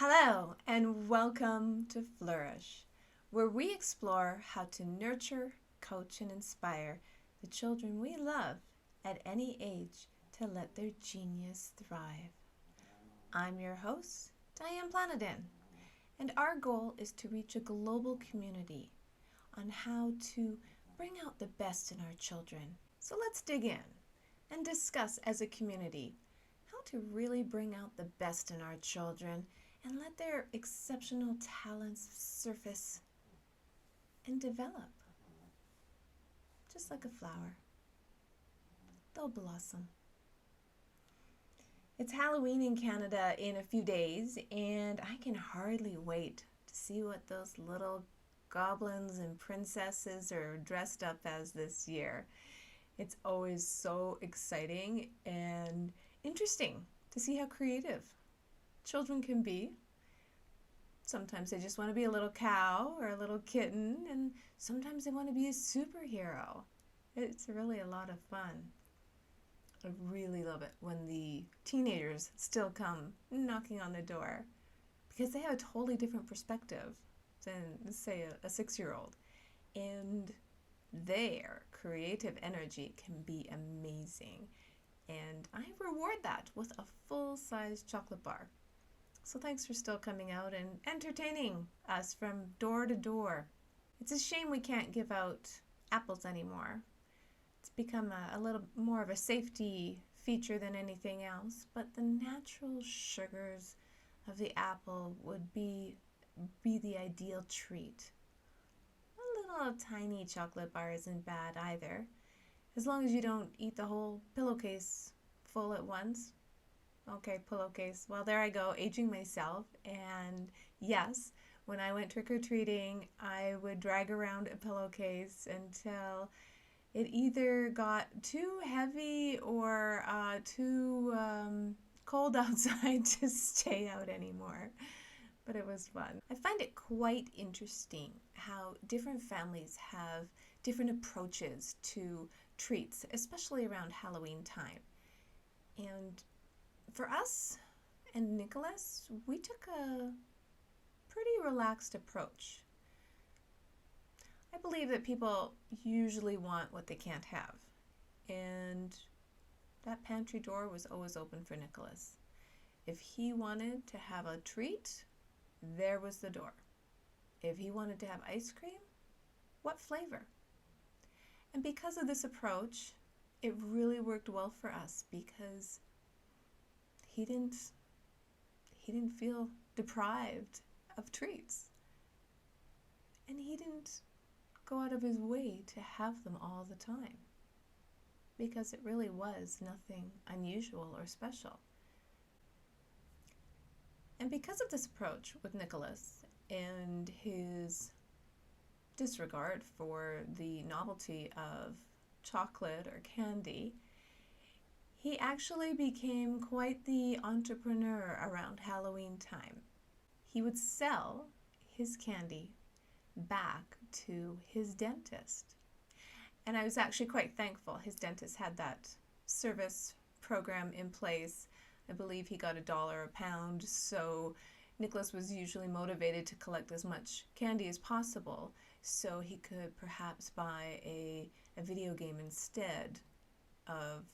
Hello, and welcome to Flourish, where we explore how to nurture, coach, and inspire the children we love at any age to let their genius thrive. I'm your host, Diane Planadin, and our goal is to reach a global community on how to bring out the best in our children. So let's dig in and discuss as a community how to really bring out the best in our children and let their exceptional talents surface and develop. Just like a flower, they'll blossom. It's Halloween in Canada in a few days, and I can hardly wait to see what those little goblins and princesses are dressed up as this year. It's always so exciting and interesting to see how creative children can be. Sometimes they just want to be a little cow or a little kitten, and sometimes they want to be a superhero. It's really a lot of fun. I really love it when the teenagers still come knocking on the door because they have a totally different perspective than, say, a 6-year-old. And their creative energy can be amazing. And I reward that with a full-size chocolate bar. So thanks for still coming out and entertaining us from door to door. It's a shame we can't give out apples anymore. It's become a little more of a safety feature than anything else, but the natural sugars of the apple would be the ideal treat. A little tiny chocolate bar isn't bad either, as long as you don't eat the whole pillowcase full at once. Okay, pillowcase. Well, there I go, aging myself. And yes, when I went trick-or-treating, I would drag around a pillowcase until it either got too heavy or too cold outside to stay out anymore. But it was fun. I find it quite interesting how different families have different approaches to treats, especially around Halloween time. And for us and Nicholas, we took a pretty relaxed approach. I believe that people usually want what they can't have, and that pantry door was always open for Nicholas. If he wanted to have a treat, there was the door. If he wanted to have ice cream, what flavor? And because of this approach, it really worked well for us because he didn't feel deprived of treats. And he didn't go out of his way to have them all the time because it really was nothing unusual or special. And because of this approach with Nicholas and his disregard for the novelty of chocolate or candy, he actually became quite the entrepreneur around Halloween time. He would sell his candy back to his dentist. And I was actually quite thankful his dentist had that service program in place. I believe he got $1 a pound, so Nicholas was usually motivated to collect as much candy as possible so he could perhaps buy a video game instead of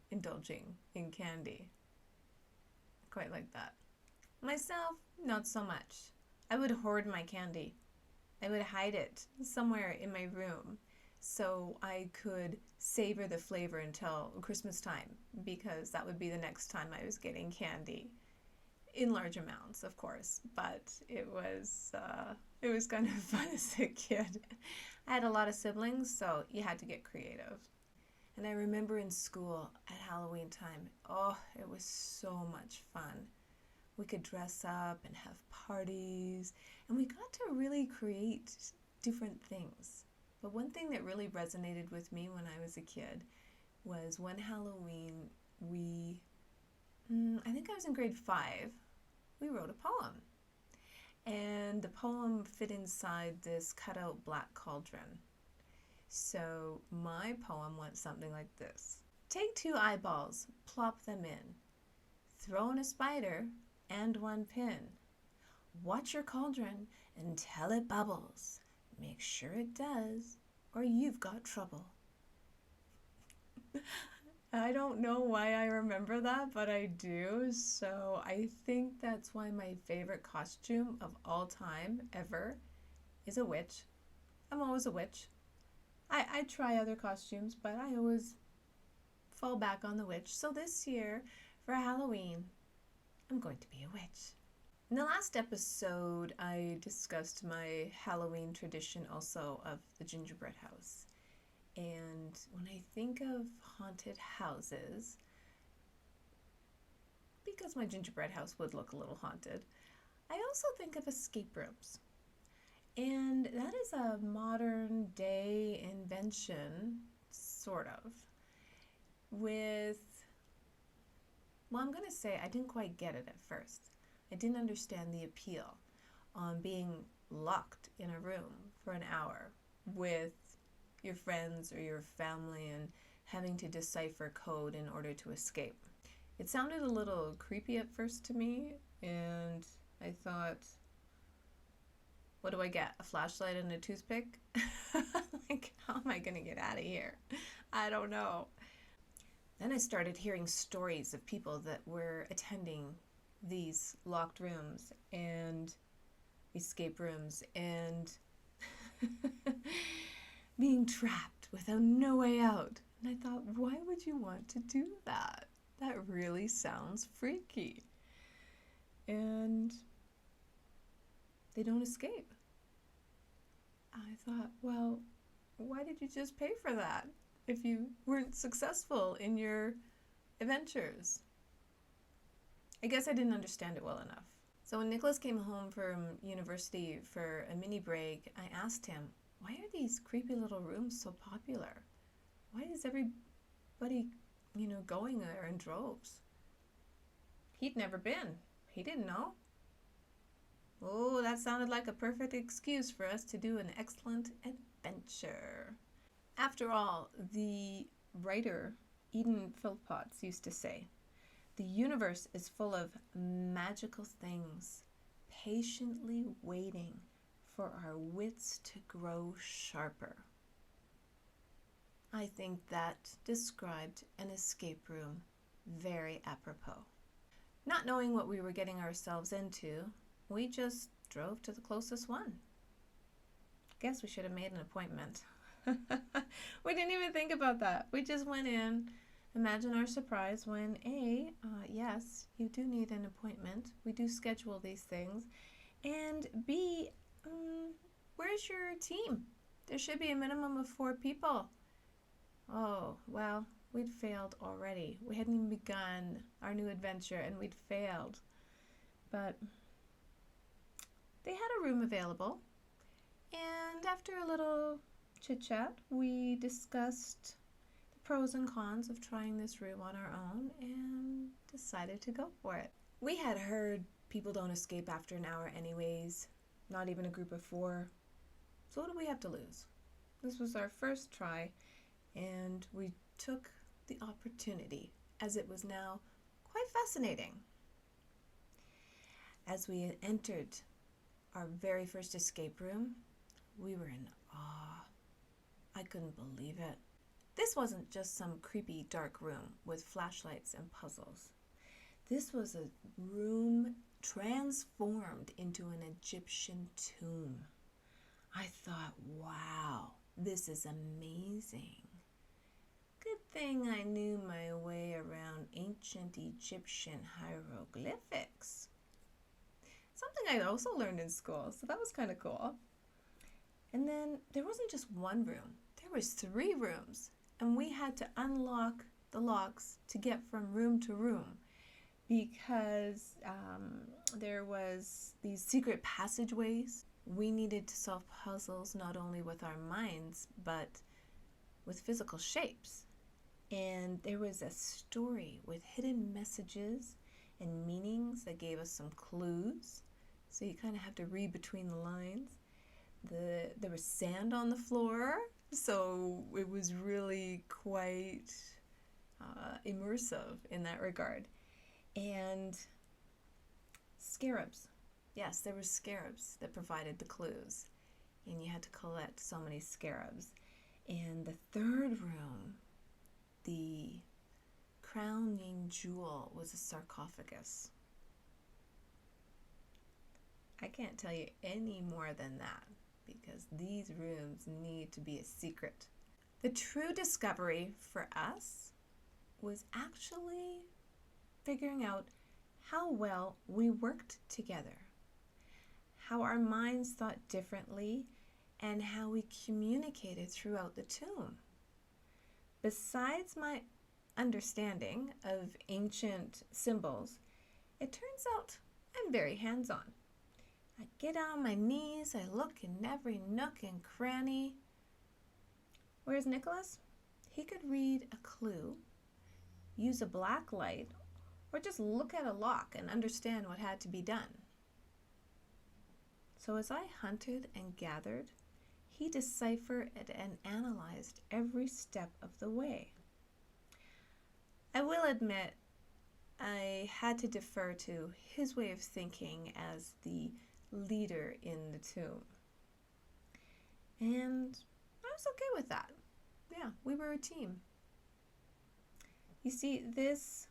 indulging in candy. Quite like that. Myself, not so much. I would hoard my candy. I would hide it somewhere in my room so I could savor the flavor until Christmas time, because that would be the next time I was getting candy. In large amounts, of course, but it was kind of fun as a kid. I had a lot of siblings, so you had to get creative. And I remember in school at Halloween time, it was so much fun. We could dress up and have parties, and we got to really create different things. But one thing that really resonated with me when I was a kid was one Halloween I think I was in grade 5, we wrote a poem. And the poem fit inside this cutout black cauldron. So my poem went something like this. Take 2 eyeballs, plop them in. Throw in a spider and 1 pin. Watch your cauldron until it bubbles. Make sure it does, or you've got trouble. I don't know why I remember that, but I do. So I think that's why my favorite costume of all time ever is a witch. I'm always a witch. I try other costumes, but I always fall back on the witch. So this year, for Halloween, I'm going to be a witch. In the last episode, I discussed my Halloween tradition also of the gingerbread house. And when I think of haunted houses, because my gingerbread house would look a little haunted, I also think of escape rooms. And that is a modern day invention, sort of, with, well, I'm going to say I didn't quite get it at first. I didn't understand the appeal on being locked in a room for an hour with your friends or your family and having to decipher code in order to escape. It sounded a little creepy at first to me, and I thought, what do I get? A flashlight and a toothpick? Like, how am I going to get out of here? I don't know. Then I started hearing stories of people that were attending these locked rooms and escape rooms and being trapped without no way out. And I thought, why would you want to do that? That really sounds freaky. And they don't escape. I thought, well, why did you just pay for that if you weren't successful in your adventures? I guess I didn't understand it well enough. So when Nicholas came home from university for a mini break, I asked him, why are these creepy little rooms so popular? Why is everybody, going there in droves? He'd never been. He didn't know. Oh, that sounded like a perfect excuse for us to do an excellent adventure. After all, the writer Eden Phillpots used to say, the universe is full of magical things, patiently waiting for our wits to grow sharper. I think that described an escape room very apropos. Not knowing what we were getting ourselves into, we just drove to the closest one. Guess we should have made an appointment. We didn't even think about that. We just went in. Imagine our surprise when A, yes, you do need an appointment. We do schedule these things. And B, where's your team? There should be a minimum of 4 people. Oh, well, we'd failed already. We hadn't even begun our new adventure and we'd failed. But they had a room available. And after a little chit-chat, we discussed pros and cons of trying this room on our own and decided to go for it. We had heard people don't escape after an hour anyways, not even a group of 4. So what do we have to lose? This was our first try, and we took the opportunity, as it was now quite fascinating. As we entered our very first escape room, we were in awe. I couldn't believe it. This wasn't just some creepy dark room with flashlights and puzzles. This was a room transformed into an Egyptian tomb. I thought, wow, this is amazing. Good thing I knew my way around ancient Egyptian hieroglyphics. Something I also learned in school, so that was kind of cool. And then there wasn't just one room. There was 3 rooms. And we had to unlock the locks to get from room to room because there was these secret passageways. We needed to solve puzzles not only with our minds, but with physical shapes. And there was a story with hidden messages and meanings that gave us some clues. So you kind of have to read between the lines. There was sand on the floor. So it was really quite immersive in that regard. And scarabs. Yes, there were scarabs that provided the clues, and you had to collect so many scarabs. And the third room, the crowning jewel was a sarcophagus. I can't tell you any more than that because these rooms need to be a secret. The true discovery for us was actually figuring out how well we worked together, how our minds thought differently, and how we communicated throughout the tomb. Besides my understanding of ancient symbols, it turns out I'm very hands-on. I get on my knees, I look in every nook and cranny. Whereas Nicholas, he could read a clue, use a black light, or just look at a lock and understand what had to be done. So as I hunted and gathered, he deciphered and analyzed every step of the way. I will admit, I had to defer to his way of thinking as the leader in the tomb. And I was okay with that. Yeah, we were a team. You see, this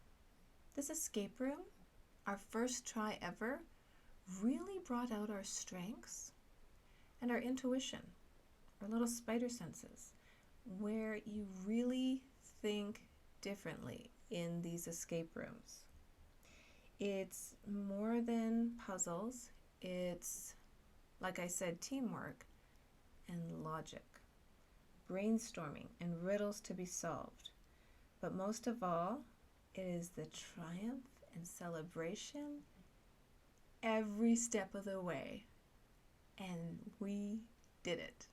escape room, our first try ever, really brought out our strengths and our intuition, our little spider senses, where you really think differently in these escape rooms. It's more than puzzles. It's, like I said, teamwork and logic, brainstorming and riddles to be solved. But most of all, it is the triumph and celebration every step of the way. And we did it.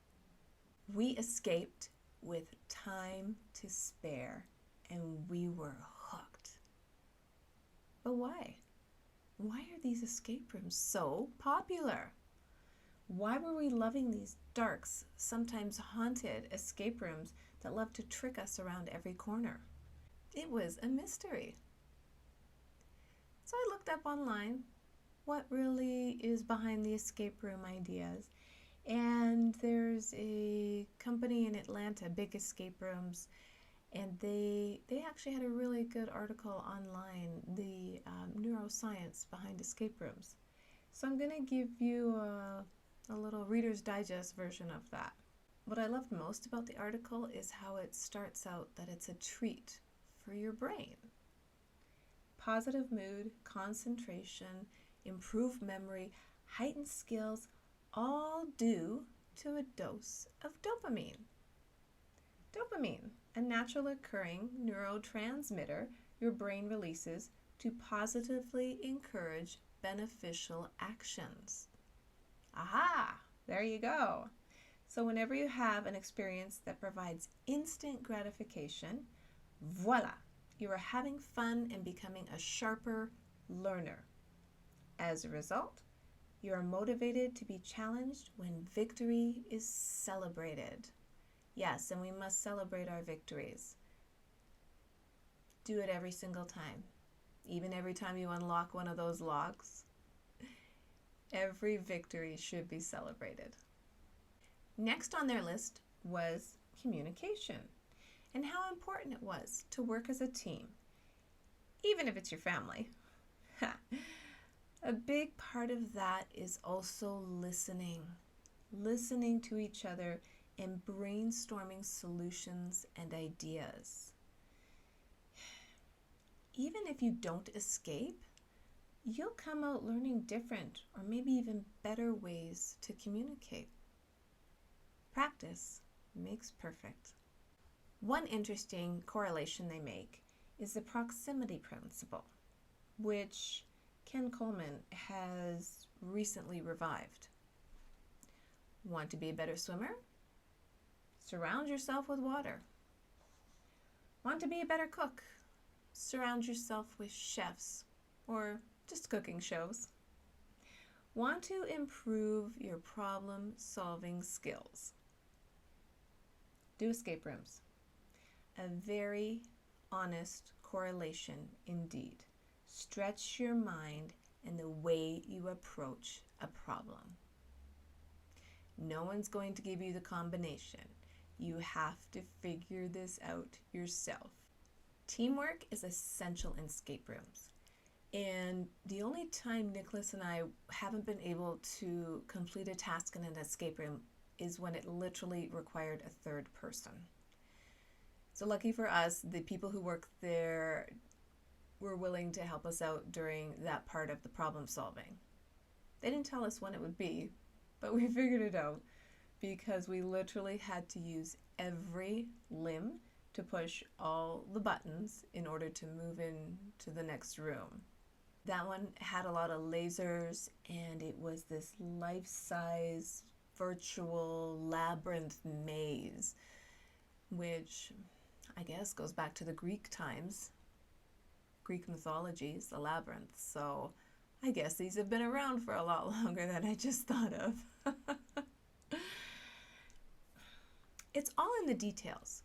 We escaped with time to spare, and we were hooked. But why? Why are these escape rooms so popular? Why were we loving these dark, sometimes haunted escape rooms that love to trick us around every corner? It was a mystery. So I looked up online what really is behind the escape room ideas. And there's a company in Atlanta, Big Escape Rooms, and they actually had a really good article online, the neuroscience behind escape rooms. So I'm going to give you a little Reader's Digest version of that. What I loved most about the article is how it starts out that it's a treat for your brain. Positive mood, concentration, improved memory, heightened skills, all due to a dose of dopamine. Dopamine, a natural occurring neurotransmitter your brain releases to positively encourage beneficial actions. Aha! There you go. So whenever you have an experience that provides instant gratification, voila, you are having fun and becoming a sharper learner. As a result, you are motivated to be challenged when victory is celebrated. Yes, and we must celebrate our victories. Do it every single time. Even every time you unlock one of those locks. Every victory should be celebrated. Next on their list was communication and how important it was to work as a team, even if it's your family. A big part of that is also listening to each other and brainstorming solutions and ideas. Even if you don't escape, you'll come out learning different or maybe even better ways to communicate. Practice makes perfect. One interesting correlation they make is the proximity principle, which Ken Coleman has recently revived. Want to be a better swimmer? Surround yourself with water. Want to be a better cook? Surround yourself with chefs or just cooking shows. Want to improve your problem-solving skills? Do escape rooms. A very honest correlation indeed. Stretch your mind and the way you approach a problem. No one's going to give you the combination. You have to figure this out yourself. Teamwork is essential in escape rooms. And the only time Nicholas and I haven't been able to complete a task in an escape room is when it literally required a third person. So lucky for us, the people who work there were willing to help us out during that part of the problem solving. They didn't tell us when it would be, but we figured it out because we literally had to use every limb to push all the buttons in order to move into the next room. That one had a lot of lasers, and it was this life-size virtual labyrinth maze, which I guess goes back to the Greek times, Greek mythologies, the labyrinth. So I guess these have been around for a lot longer than I just thought of. It's all in the details.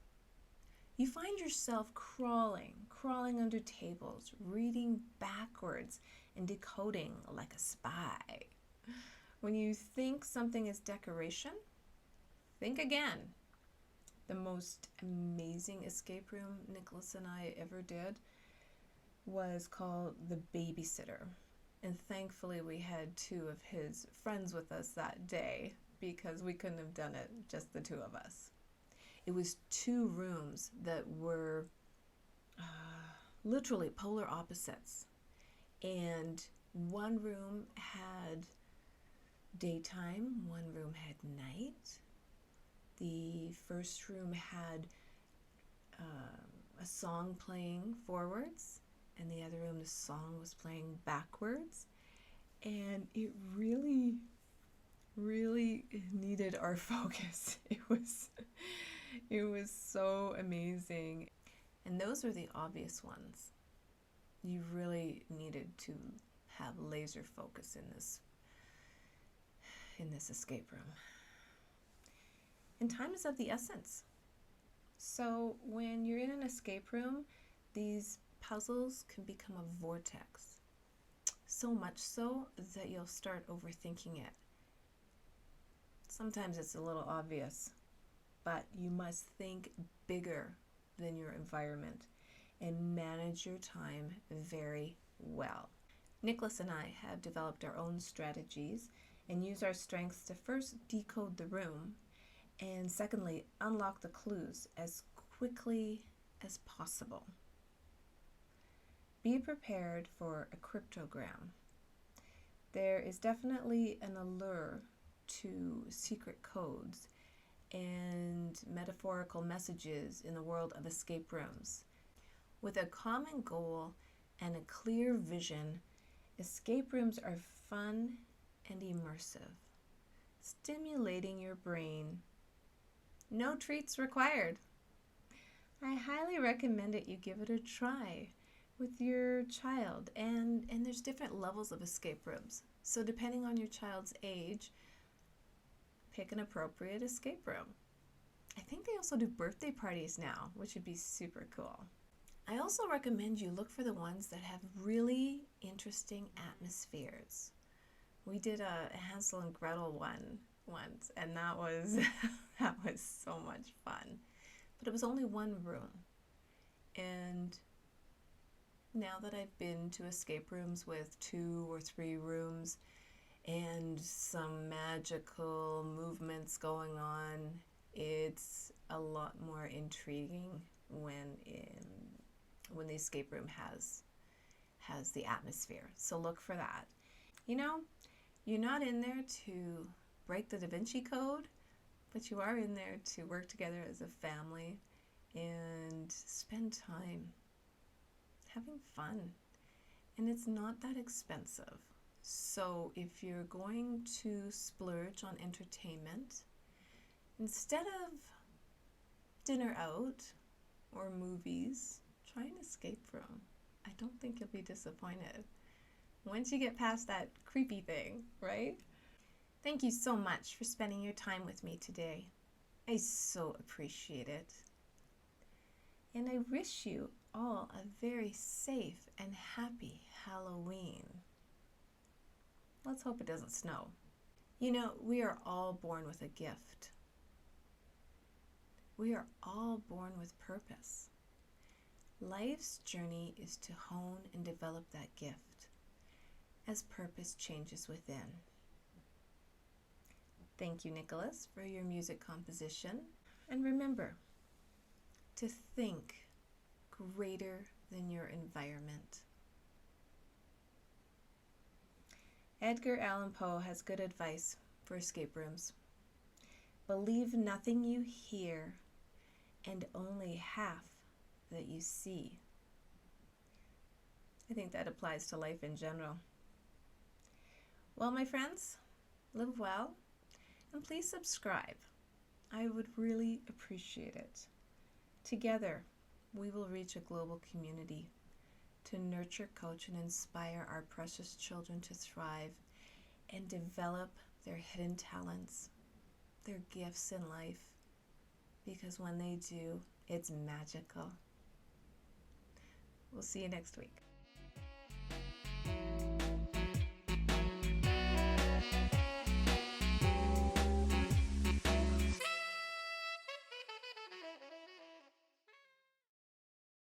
You find yourself crawling under tables, reading backwards, and decoding like a spy. When you think something is decoration, think again. The most amazing escape room Nicholas and I ever did was called The Babysitter. And thankfully we had two of his friends with us that day because we couldn't have done it just the two of us. It was 2 rooms that were literally polar opposites. And one room had daytime, one room had night. The first room had a song playing forwards, and the other room the song was playing backwards. And it really needed our focus. It was so amazing. And those were the obvious ones. You really needed to have laser focus in this escape room. And time is of the essence. So when you're in an escape room, these puzzles can become a vortex. So much so that you'll start overthinking it. Sometimes it's a little obvious, but you must think bigger than your environment and manage your time very well. Nicholas and I have developed our own strategies and use our strengths to first decode the room and secondly, unlock the clues as quickly as possible. Be prepared for a cryptogram. There is definitely an allure to secret codes and metaphorical messages in the world of escape rooms. With a common goal and a clear vision, escape rooms are fun and immersive, stimulating your brain. No treats required. I highly recommend it you give it a try with your child, and there's different levels of escape rooms. So depending on your child's age, pick an appropriate escape room. I think they also do birthday parties now, which would be super cool. I also recommend you look for the ones that have really interesting atmospheres. We did a Hansel and Gretel one once, and that was that was so much fun. But it was only one room. And now that I've been to escape rooms with 2 or 3 rooms and some magical movements going on, it's a lot more intriguing when the escape room has the atmosphere. So look for that. You know, you're not in there to break the Da Vinci Code, but you are in there to work together as a family and spend time having fun. And it's not that expensive. So if you're going to splurge on entertainment, instead of dinner out or movies, try an escape room. I don't think you'll be disappointed once you get past that creepy thing, right? Thank you so much for spending your time with me today. I so appreciate it. And I wish you all a very safe and happy Halloween. Let's hope it doesn't snow. You know, we are all born with a gift. We are all born with purpose. Life's journey is to hone and develop that gift as purpose changes within. Thank you, Nicholas, for your music composition. And remember to think greater than your environment. Edgar Allan Poe has good advice for escape rooms. Believe nothing you hear and only half that you see. I think that applies to life in general. Well, my friends, live well, and please subscribe. I would really appreciate it. Together, we will reach a global community to nurture, coach, and inspire our precious children to thrive and develop their hidden talents, their gifts in life, because when they do, it's magical. We'll see you next week.